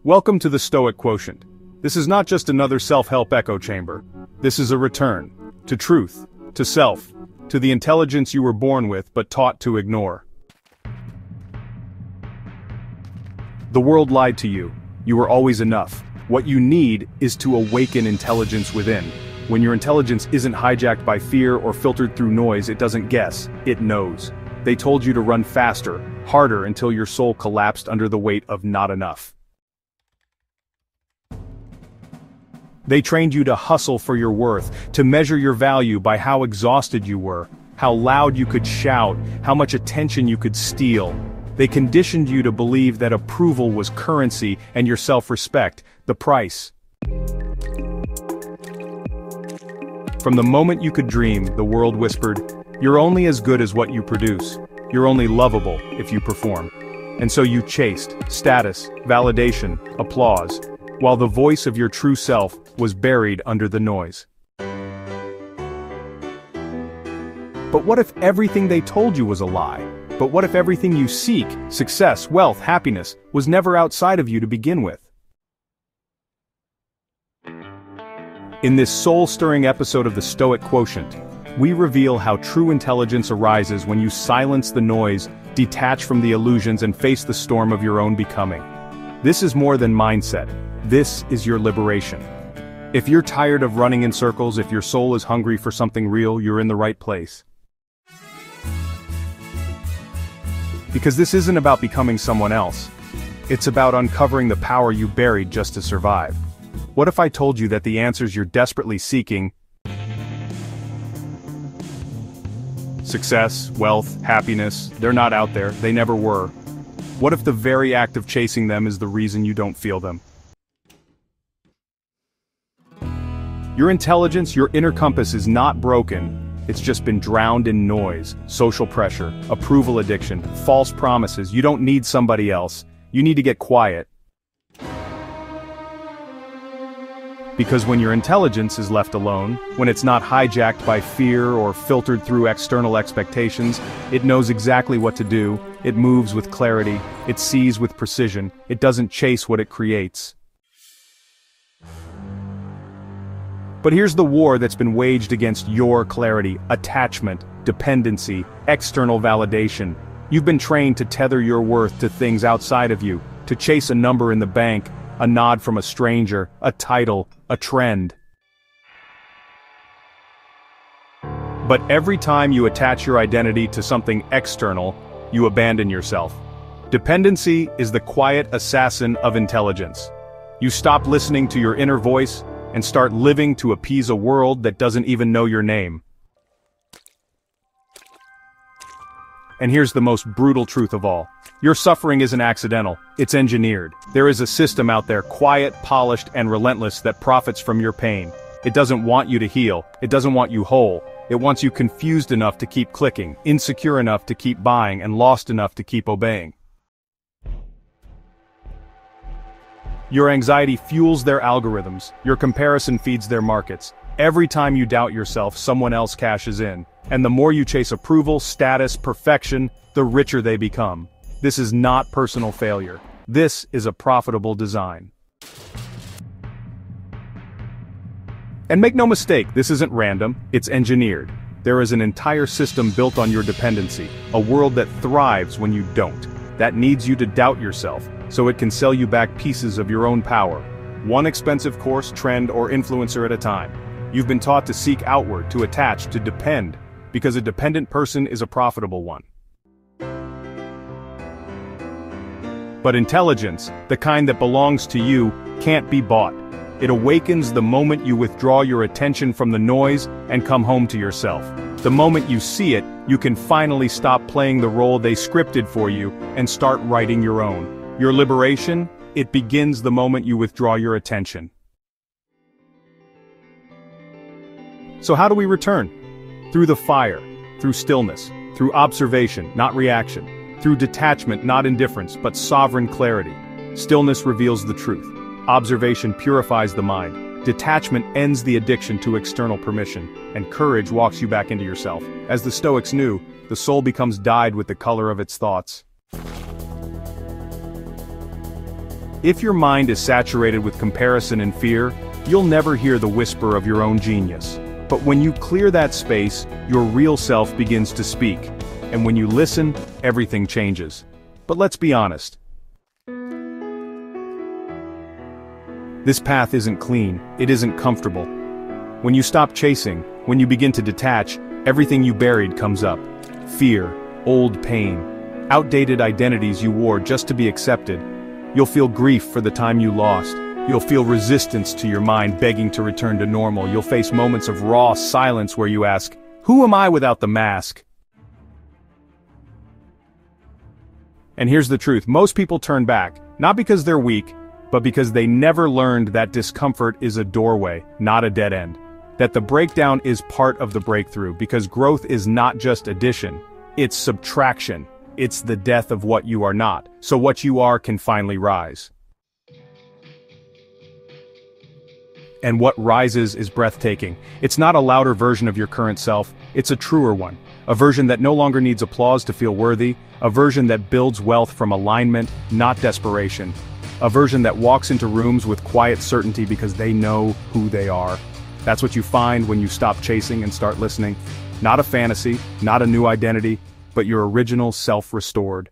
Welcome to the Stoic Quotient. This is not just another self-help echo chamber. This is a return to truth, to self, to the intelligence you were born with but taught to ignore. The world lied to you. You were always enough. What you need is to awaken intelligence within. When your intelligence isn't hijacked by fear or filtered through noise, it doesn't guess, it knows. They told you to run faster, harder until your soul collapsed under the weight of not enough. They trained you to hustle for your worth, to measure your value by how exhausted you were, how loud you could shout, how much attention you could steal. They conditioned you to believe that approval was currency and your self-respect, the price. From the moment you could dream, the world whispered, "You're only as good as what you produce. You're only lovable if you perform." And so you chased status, validation, applause, while the voice of your true self was buried under the noise. But what if everything they told you was a lie? But what if everything you seek, success, wealth, happiness, was never outside of you to begin with? In this soul-stirring episode of the Stoic Quotient, we reveal how true intelligence arises when you silence the noise, detach from the illusions, and face the storm of your own becoming. This is more than mindset. This is your liberation. If you're tired of running in circles, if your soul is hungry for something real, you're in the right place. Because this isn't about becoming someone else. It's about uncovering the power you buried just to survive. What if I told you that the answers you're desperately seeking— success, wealth, happiness, they're not out there, they never were. What if the very act of chasing them is the reason you don't feel them? Your intelligence, your inner compass is not broken. It's just been drowned in noise, social pressure, approval addiction, false promises. You don't need somebody else. You need to get quiet. Because when your intelligence is left alone, when it's not hijacked by fear or filtered through external expectations, it knows exactly what to do, it moves with clarity, it sees with precision, it doesn't chase what it creates. But here's the war that's been waged against your clarity: attachment, dependency, external validation. You've been trained to tether your worth to things outside of you, to chase a number in the bank, a nod from a stranger, a title, a trend. But every time you attach your identity to something external, you abandon yourself. Dependency is the quiet assassin of intelligence. You stop listening to your inner voice and start living to appease a world that doesn't even know your name. And here's the most brutal truth of all. Your suffering isn't accidental, it's engineered. There is a system out there, quiet, polished, and relentless, that profits from your pain. It doesn't want you to heal, it doesn't want you whole. It wants you confused enough to keep clicking, insecure enough to keep buying, and lost enough to keep obeying. Your anxiety fuels their algorithms, your comparison feeds their markets. Every time you doubt yourself, someone else cashes in. And the more you chase approval, status, perfection, the richer they become. This is not personal failure. This is a profitable design. And make no mistake, this isn't random, it's engineered. There is an entire system built on your dependency, a world that thrives when you don't, that needs you to doubt yourself, so it can sell you back pieces of your own power. One expensive course, trend, or influencer at a time. You've been taught to seek outward, to attach, to depend, because a dependent person is a profitable one. But intelligence, the kind that belongs to you, can't be bought. It awakens the moment you withdraw your attention from the noise and come home to yourself. The moment you see it, you can finally stop playing the role they scripted for you and start writing your own. Your liberation, it begins the moment you withdraw your attention. So how do we return? Through the fire, through stillness, through observation, not reaction, through detachment, not indifference, but sovereign clarity. Stillness reveals the truth. Observation purifies the mind. Detachment ends the addiction to external permission, and courage walks you back into yourself. As the Stoics knew, the soul becomes dyed with the color of its thoughts. If your mind is saturated with comparison and fear, you'll never hear the whisper of your own genius. But when you clear that space, your real self begins to speak. And when you listen, everything changes. But let's be honest. This path isn't clean, it isn't comfortable. When you stop chasing, when you begin to detach, everything you buried comes up. Fear, old pain, outdated identities you wore just to be accepted. You'll feel grief for the time you lost. You'll feel resistance to your mind begging to return to normal. You'll face moments of raw silence where you ask, who am I without the mask? And here's the truth, most people turn back, not because they're weak, but because they never learned that discomfort is a doorway, not a dead end. That the breakdown is part of the breakthrough, because growth is not just addition, it's subtraction. It's the death of what you are not, so what you are can finally rise. And what rises is breathtaking. It's not a louder version of your current self, it's a truer one. A version that no longer needs applause to feel worthy, a version that builds wealth from alignment, not desperation. A version that walks into rooms with quiet certainty because they know who they are. That's what you find when you stop chasing and start listening. Not a fantasy, not a new identity, but your original self restored.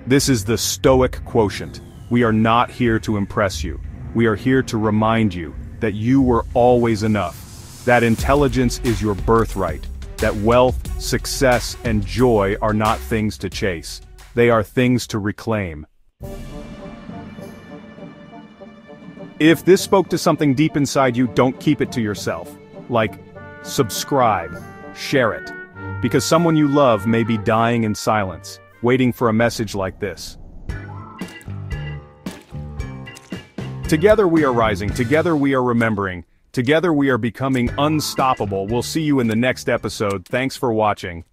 This is the Stoic Quotient. We are not here to impress you. We are here to remind you that you were always enough. That intelligence is your birthright. That wealth, success, and joy are not things to chase. They are things to reclaim. If this spoke to something deep inside you, don't keep it to yourself. Like, subscribe, share it. Because someone you love may be dying in silence, waiting for a message like this. Together we are rising, together we are remembering, together we are becoming unstoppable. We'll see you in the next episode. Thanks for watching.